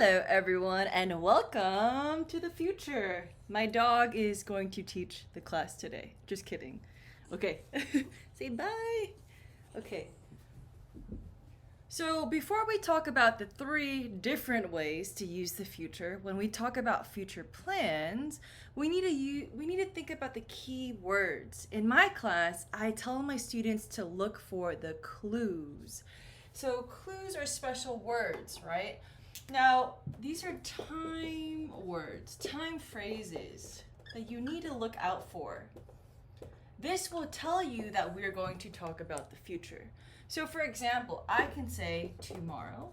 Hello, everyone, and welcome to the future. My dog is going to teach the class today. Just kidding. Okay, say bye. Okay. So, before we talk about the three different ways to use the future, when we talk about future plans, we need to think about the key words. In my class, I tell my students to look for the clues. So, clues are special words, right? Now, these are time words, time phrases that you need to look out for. This will tell you that we're going to talk about the future. So, for example, I can say tomorrow.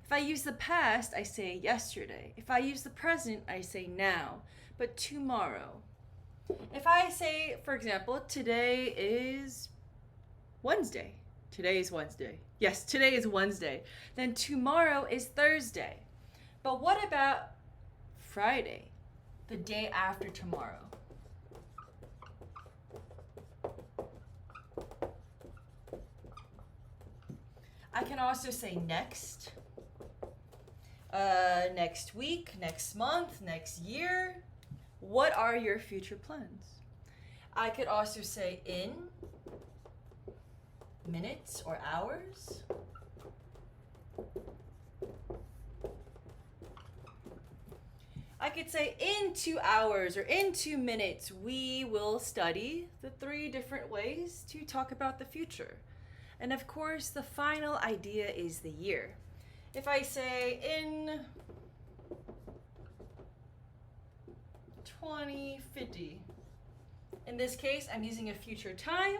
If I use the past, I say yesterday. If I use the present, I say now. But tomorrow. If I say, for example, today is Wednesday. Today is Wednesday. Yes, today is Wednesday. Then tomorrow is Thursday. But what about Friday? The day after tomorrow. I can also say next, next week, next month, next year. What are your future plans? I could also say in minutes or hours. I could say in 2 hours or in 2 minutes, we will study the three different ways to talk about the future. And of course, the final idea is the year. If I say in 2050, in this case, I'm using a future time,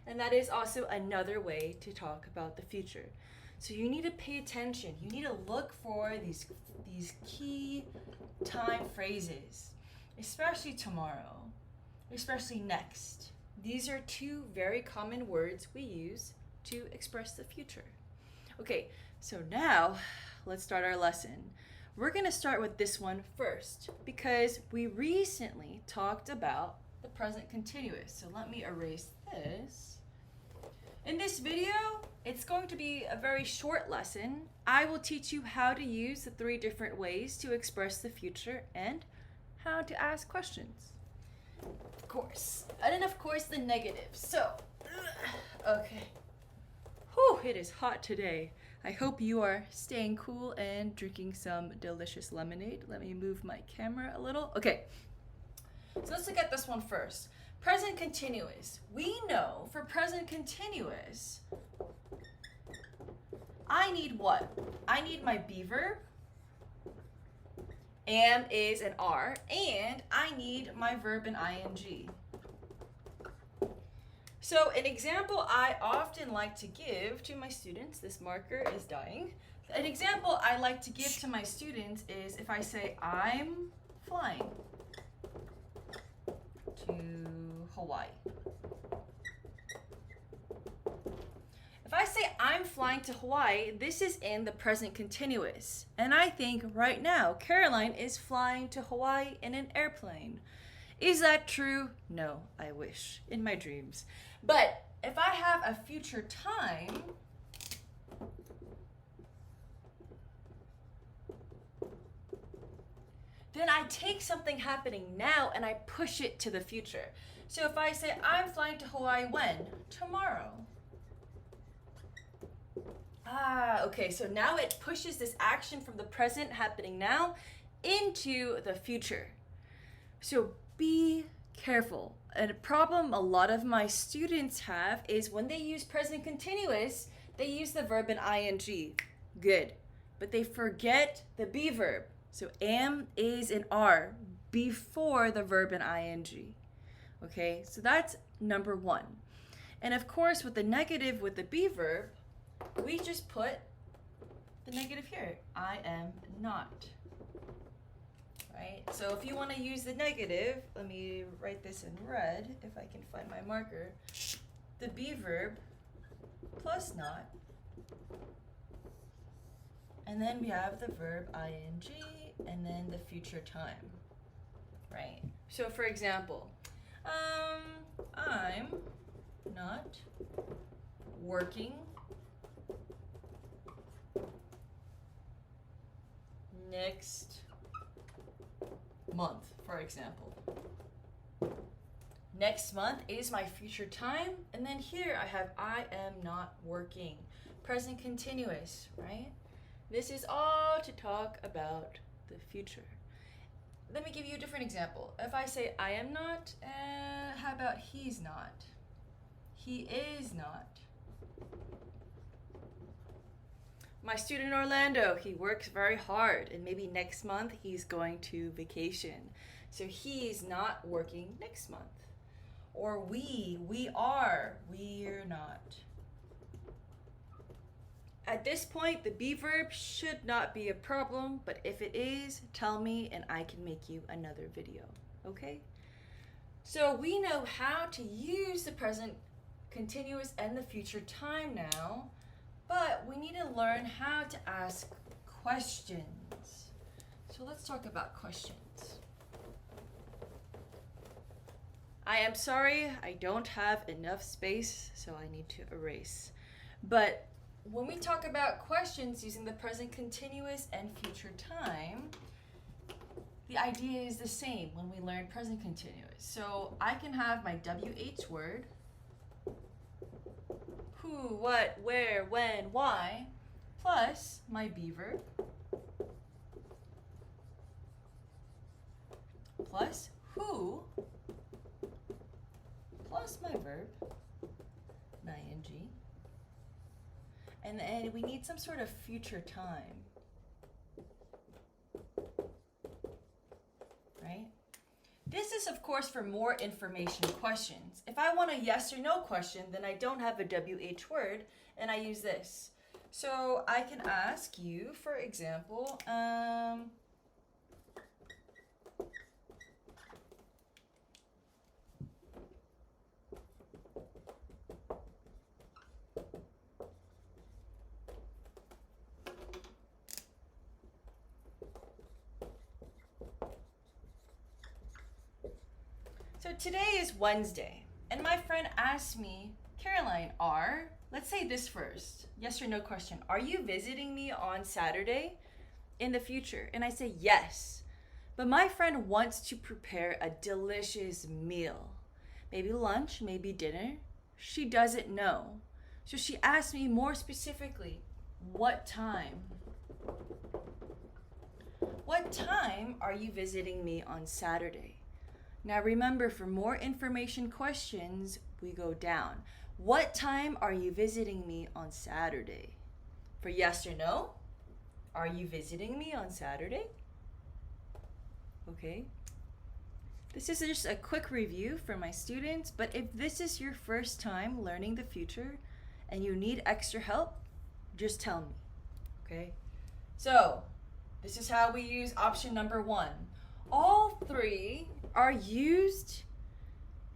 and that is also another way to talk about the future. So you need to pay attention. You need to look for these key time phrases, especially tomorrow, especially next. These are two very common words we use to express the future. Okay, so now let's start our lesson. We're going to start with this one first because we recently talked about the present continuous. So let me erase this. In this video, it's going to be a very short lesson. I will teach you how to use the three different ways to express the future and how to ask questions. Of course. And then of course the negative. So, okay. Whew, it is hot today. I hope you are staying cool and drinking some delicious lemonade. Let me move my camera a little. Okay. So let's look at this one first. Present continuous. We know for present continuous, I need what? I need my be verb, am, is, and are, and I need my verb and ing. So an example I often like to give to my students, this marker is dying. An example I like to give to my students is if I say I'm flying to Hawaii. If I say I'm flying to Hawaii, this is in the present continuous. And I think right now, Caroline is flying to Hawaii in an airplane. Is that true? No, I wish. In my dreams. But if I have a future time, then I take something happening now and I push it to the future. So if I say I'm flying to Hawaii when? Tomorrow. Okay, so now it pushes this action from the present happening now into the future. So be careful. A problem a lot of my students have is when they use present continuous, they use the verb in ing. Good. But they forget the be verb. So am, is, and are before the verb in ing. Okay, so that's number one. And of course, with the negative with the be verb, we just put the negative here. I am not. Right? So if you want to use the negative, let me write this in red if I can find my marker. The be verb plus not. And then we have the verb ing and then the future time. Right? So for example, I'm not working next month, for example. Next month is my future time, and then here I have I am not working. Present continuous, right? This is all to talk about the future. Let me give you a different example. If I say I am not, how about he's not? He is not. My student Orlando, he works very hard, and maybe next month he's going to vacation. So he's not working next month. Or we are, we're not. At this point, the be verb should not be a problem, but if it is, tell me and I can make you another video, okay? So we know how to use the present continuous and the future time now, but we need to learn how to ask questions. So let's talk about questions. I am sorry, I don't have enough space, so I need to erase. But when we talk about questions using the present continuous and future time, the idea is the same when we learn present continuous. So I can have my WH word, who, what, where, when, why, plus my be verb, plus who, plus my verb, ing. And then we need some sort of future time, right? This is, of course, for more information questions. If I want a yes or no question, then I don't have a WH word, and I use this. So I can ask you, for example, so today is Wednesday, and my friend asked me, Caroline, let's say this first, yes or no question. Are you visiting me on Saturday in the future? And I say yes, but my friend wants to prepare a delicious meal. Maybe lunch, maybe dinner. She doesn't know. So she asked me more specifically, what time? What time are you visiting me on Saturday? Now remember, for more information questions, we go down. What time are you visiting me on Saturday? For yes or no, are you visiting me on Saturday? Okay. This is just a quick review for my students, but if this is your first time learning the future and you need extra help, just tell me, okay? So, this is how we use option number 1. All 3 are used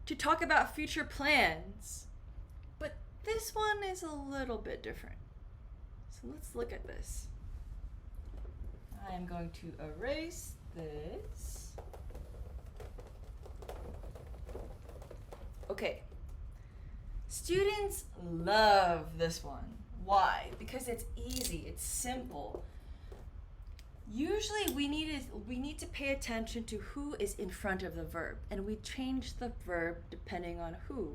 to talk about future plans, but this one is a little bit different. So let's look at this. I am going to erase this. Okay. Students love this one. Why? Because it's easy, it's simple. Usually we need to pay attention to who is in front of the verb, and we change the verb depending on who,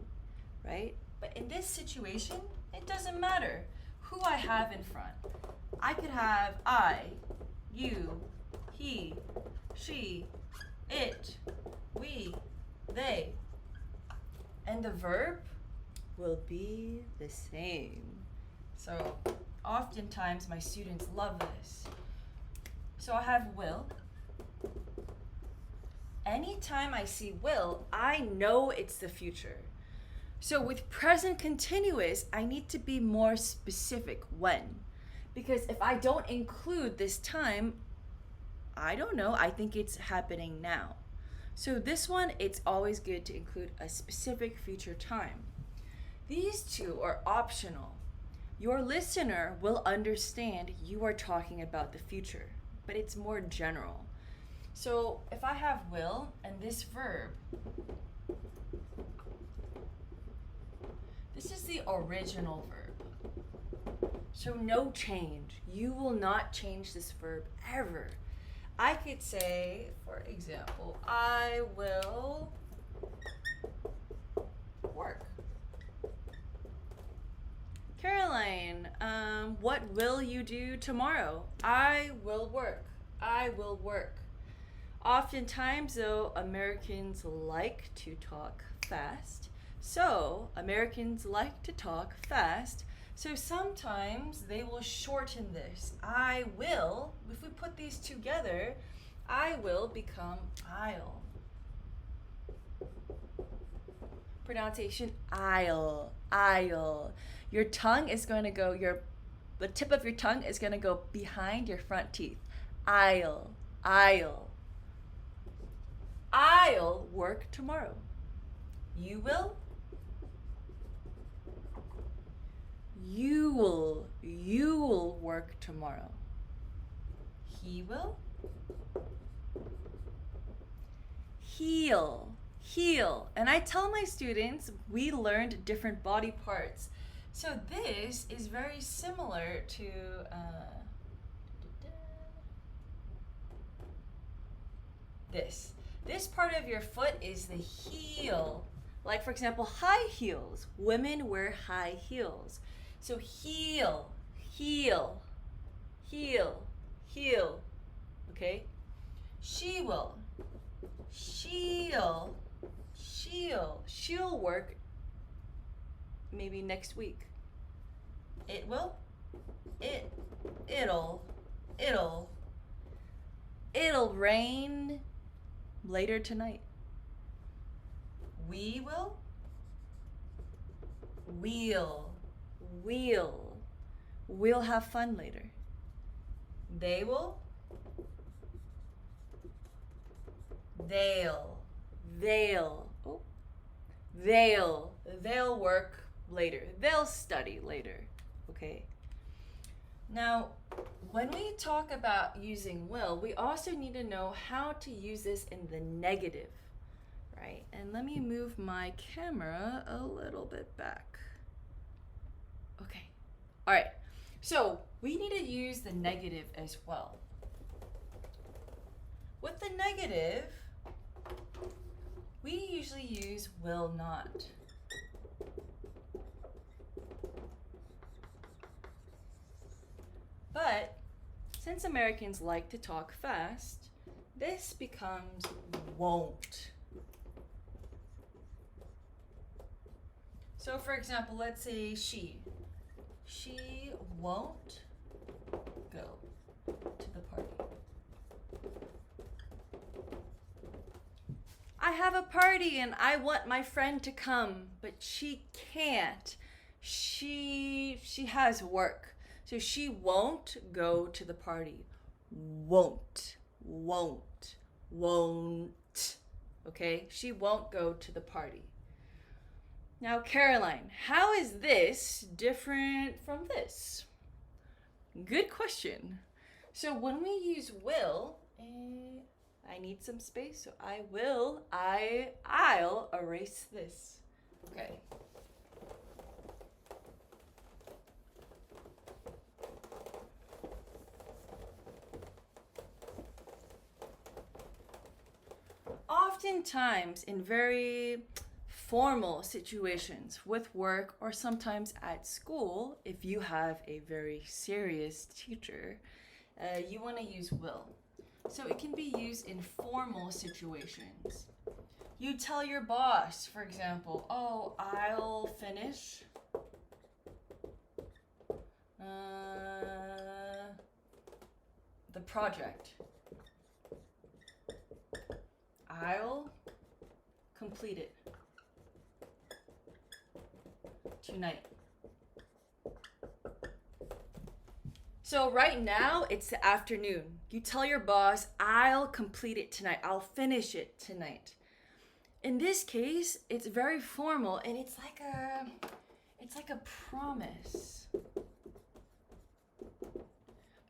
right? But in this situation, it doesn't matter who I have in front. I could have I, you, he, she, it, we, they, and the verb will be the same. So oftentimes my students love this. So I have will. Anytime I see will, I know it's the future. So with present continuous, I need to be more specific when. Because if I don't include this time, I don't know, I think it's happening now. So this one, it's always good to include a specific future time. These 2 are optional. Your listener will understand you are talking about the future, but it's more general. So if I have will and this verb, this is the original verb. So no change. You will not change this verb ever. I could say, for example, I will work. Caroline, what will you do tomorrow? I will work. I will work. Oftentimes, though, Americans like to talk fast. So, Americans like to talk fast. So, sometimes they will shorten this. I will, if we put these together, I will become I'll. Pronunciation I'll. I'll. Your tongue is going to go, the tip of your tongue is going to go behind your front teeth. I'll. I'll. I'll work tomorrow. You will? You will work tomorrow. He will? He'll. And I tell my students we learned different body parts. So this is very similar to this. This part of your foot is the heel. Like, for example, high heels. Women wear high heels. So heel. Okay? She will. She'll work maybe next week. It will. It'll rain later tonight. We will. We'll have fun later. They will. They'll work later. They'll study later. Okay? Now, when we talk about using will, we also need to know how to use this in the negative, right? And let me move my camera a little bit back. Okay. All right. So, we need to use the negative as well. With the negative, we usually use will not. But since Americans like to talk fast, this becomes won't. So for example, let's say she won't go to the party. I have a party and I want my friend to come, but she can't. She has work. So she won't go to the party. Won't. Okay? She won't go to the party. Now, Caroline, how is this different from this? Good question. So when we use will, I need some space, so I'll erase this. Okay. Oftentimes in very formal situations with work or sometimes at school, if you have a very serious teacher, you want to use will. So it can be used in formal situations. You tell your boss, for example, oh, I'll finish the project. I'll complete it tonight. So right now, it's the afternoon. You tell your boss, I'll complete it tonight. I'll finish it tonight. In this case, it's very formal and it's like a promise.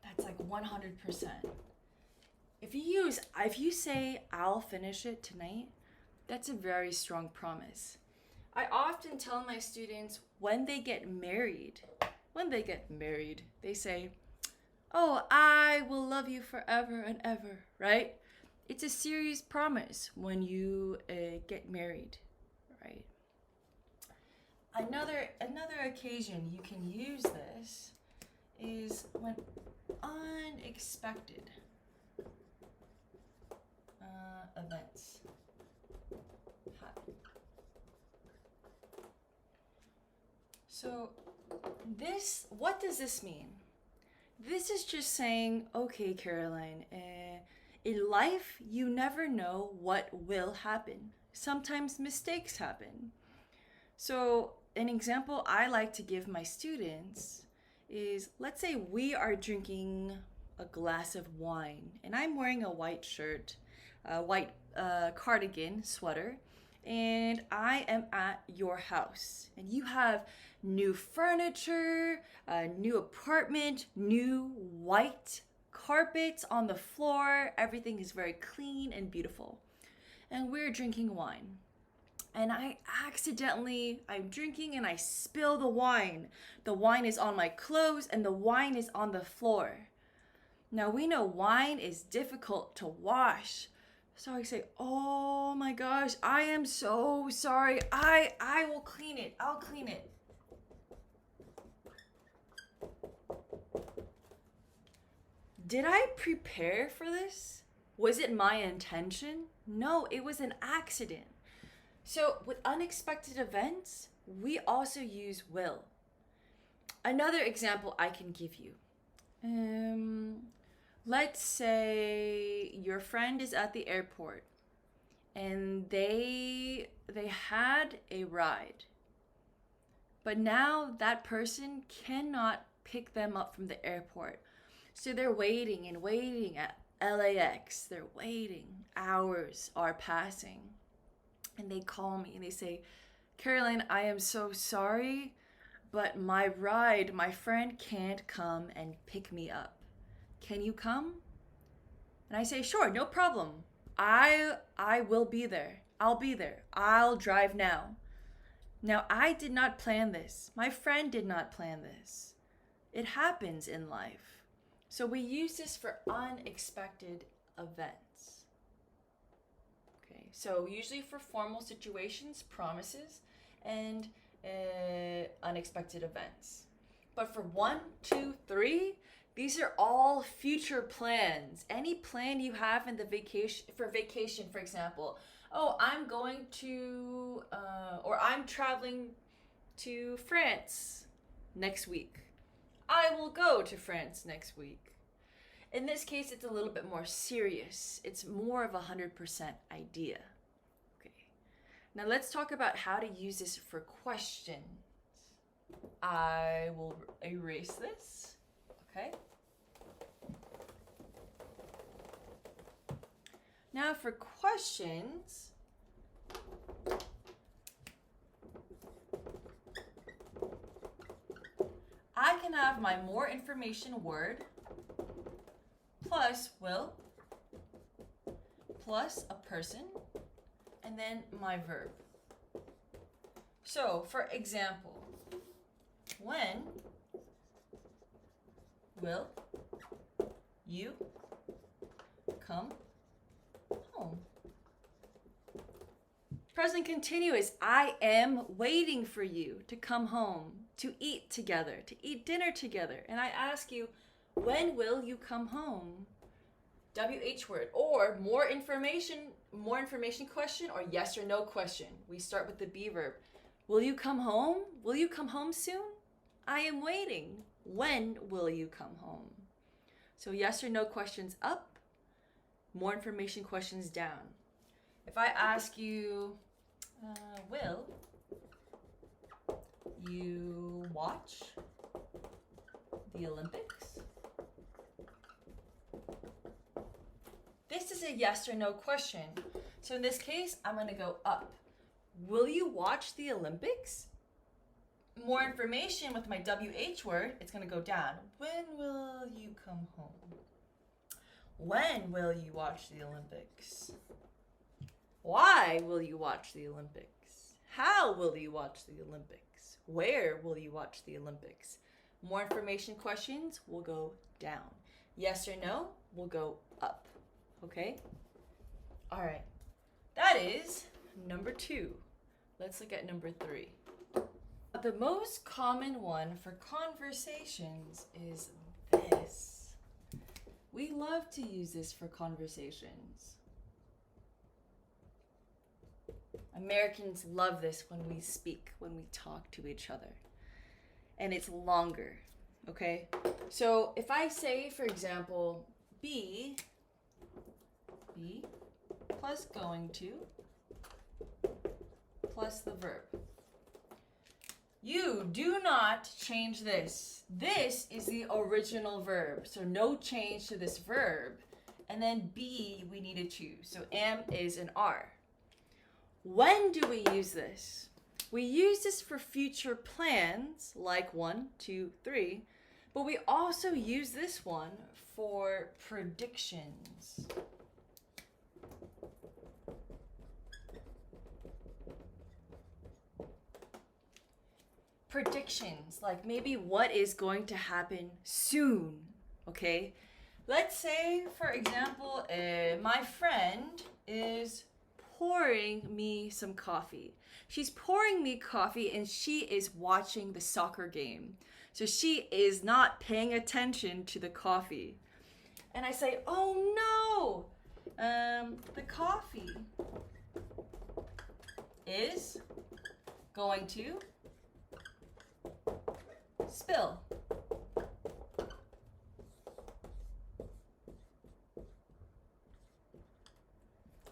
That's like 100%. If you say I'll finish it tonight, that's a very strong promise. I often tell my students when they get married, they say, oh, I will love you forever and ever, right? It's a serious promise when you get married, right? Another occasion you can use this is when unexpected events happen. So what does this mean? This is just saying, okay, Caroline, in life, you never know what will happen. Sometimes mistakes happen. So an example I like to give my students is, let's say we are drinking a glass of wine and I'm wearing a white shirt, a white cardigan, sweater, and I am at your house and you have new furniture, a new apartment, new white carpets on the floor. Everything is very clean and beautiful. And we're drinking wine. And I'm drinking and I spill the wine. The wine is on my clothes and the wine is on the floor. Now we know wine is difficult to wash. So I say, oh my gosh, I am so sorry. I will clean it. I'll clean it. Did I prepare for this? Was it my intention? No, it was an accident. So with unexpected events, we also use will. Another example I can give you. Let's say your friend is at the airport and they had a ride. But now that person cannot pick them up from the airport. So they're waiting and waiting at LAX. They're waiting. Hours are passing. And they call me and they say, Caroline, I am so sorry, but my friend can't come and pick me up. Can you come? And I say, sure, no problem. I will be there. I'll be there. I'll drive now. Now, I did not plan this. My friend did not plan this. It happens in life. So we use this for unexpected events. Okay, so usually for formal situations, promises, and unexpected events. But for 1, 2, 3, these are all future plans. Any plan you have in the vacation, for example. Oh, I'm going to, or I'm traveling to France next week. I will go to France next week. In this case, it's a little bit more serious. It's more of a 100% idea. Okay. Now let's talk about how to use this for questions. I will erase this. Okay. Now for questions, I can have my more information word plus will plus a person and then my verb. So for example, when will you come home? Present continuous. I am waiting for you to come home, to eat together, to eat dinner together. And I ask you, when will you come home? WH word, or more information question, or yes or no question. We start with the be verb. Will you come home? Will you come home soon? I am waiting. When will you come home? So yes or no questions up, more information questions down. If I ask you, will you watch the Olympics? This is a yes or no question. So in this case, I'm going to go up. Will you watch the Olympics? More information with my WH word, it's going to go down. When will you come home? When will you watch the Olympics? Why will you watch the Olympics? How will you watch the Olympics? Where will you watch the Olympics? More information questions will go down. Yes or no will go up. Okay? All right. That is number 2. Let's look at number 3. The most common one for conversations is this. We love to use this for conversations. Americans love this when we speak, when we talk to each other. And it's longer, okay? So if I say, for example, be plus going to plus the verb. You do not change this. This is the original verb, so no change to this verb. And then be, we need to choose. So am is an are. When do we use this? We use this for future plans, like 1, 2, 3, but we also use this one for predictions. Predictions, like maybe what is going to happen soon, okay? Let's say, for example, my friend is pouring me some coffee. She's pouring me coffee and she is watching the soccer game. So she is not paying attention to the coffee. And I say, oh no, the coffee is going to spill.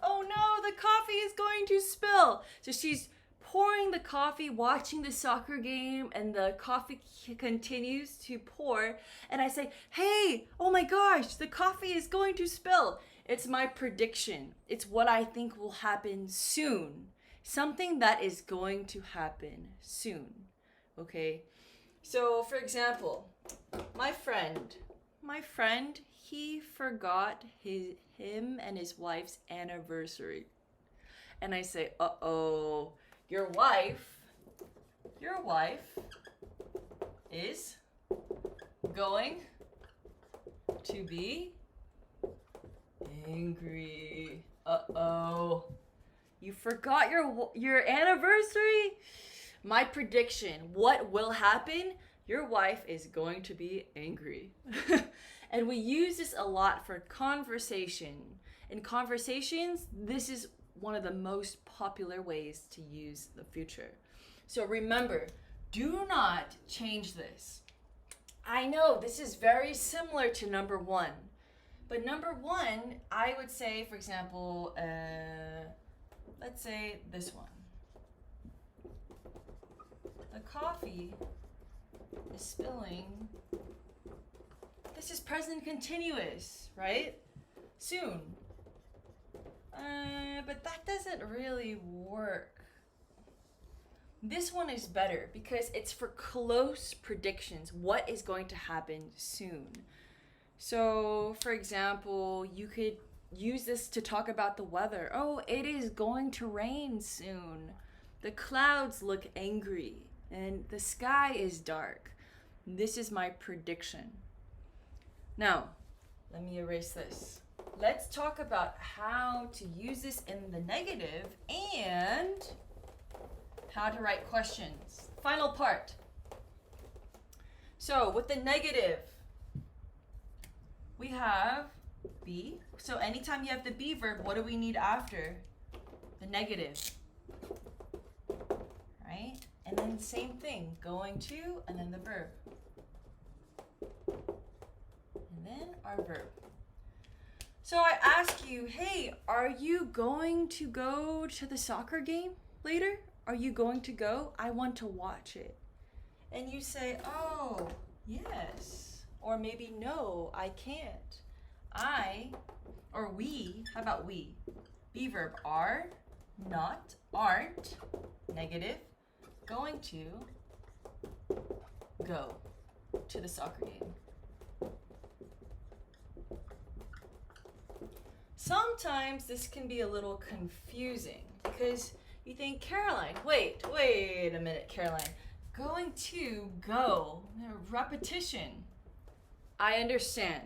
Oh no, the coffee is going to spill. So she's pouring the coffee, watching the soccer game, and the coffee continues to pour. And I say, hey, oh my gosh, the coffee is going to spill. It's my prediction. It's what I think will happen soon. Something that is going to happen soon. Okay? So, for example, my friend, he forgot him and his wife's anniversary. And I say, uh-oh, your wife is going to be angry. Uh-oh. You forgot your anniversary? My prediction, what will happen? Your wife is going to be angry. And we use this a lot for conversation. In conversations, this is one of the most popular ways to use the future. So remember, do not change this. I know this is very similar to number 1. But number 1, I would say, for example, let's say this one. The coffee is spilling. This is present continuous, right? Soon. But that doesn't really work. This one is better because it's for close predictions. What is going to happen soon? So, for example, you could use this to talk about the weather. Oh, it is going to rain soon. The clouds look angry and the sky is dark. This is my prediction. Now, let me erase this. Let's talk about how to use this in the negative and how to write questions. Final part. So with the negative, we have be. So anytime you have the be verb, what do we need after? The negative. Right? And then the same thing, going to, and then the verb. And then our verb. So I ask you, hey, are you going to go to the soccer game later? Are you going to go? I want to watch it. And you say, oh, yes. Or maybe, no, I can't. I, or we, how about we? Be verb, are, not, aren't, negative, going to go to the soccer game. Sometimes this can be a little confusing because you think, Caroline, wait a minute, Caroline. Going to, go, repetition. I understand.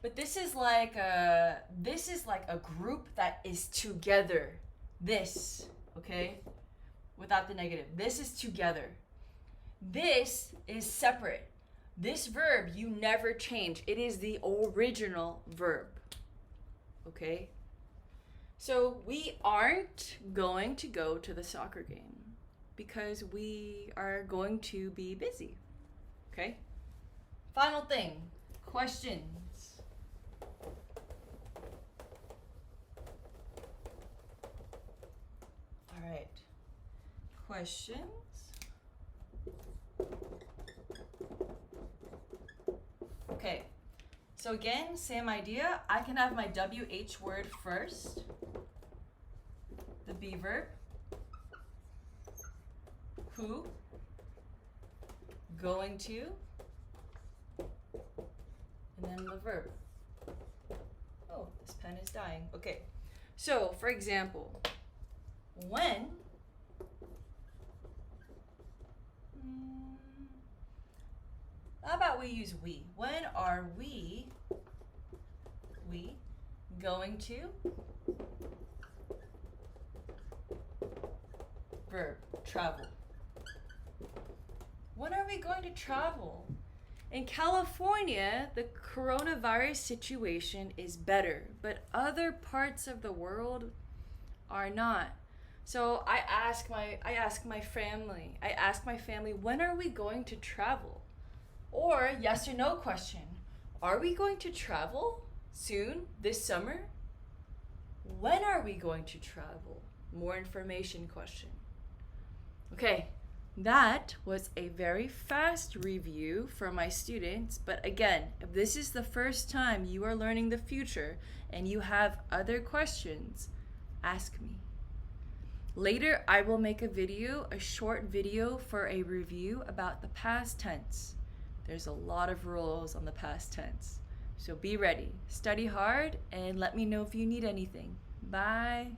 But this is like a group that is together. This, okay? Without the negative. This is together. This is separate. This verb you never change. It is the original verb. Okay? So we aren't going to go to the soccer game because we are going to be busy. Okay? Final thing. Questions. All right. Questions? Okay. So again, same idea. I can have my WH word first. The be verb. Who? Going to. And then the verb. Oh, this pen is dying. Okay. So, for example, when how about we use we? When are we going to? Verb, travel. When are we going to travel? In California, the coronavirus situation is better, but other parts of the world are not. So I ask my family, when are we going to travel? Or yes or no question. Are we going to travel soon this summer? When are we going to travel? More information question. Okay, that was a very fast review for my students, but again, if this is the first time you are learning the future and you have other questions, ask me. Later, I will make a short video for a review about the past tense. There's a lot of rules on the past tense. So be ready, study hard, and let me know if you need anything. Bye.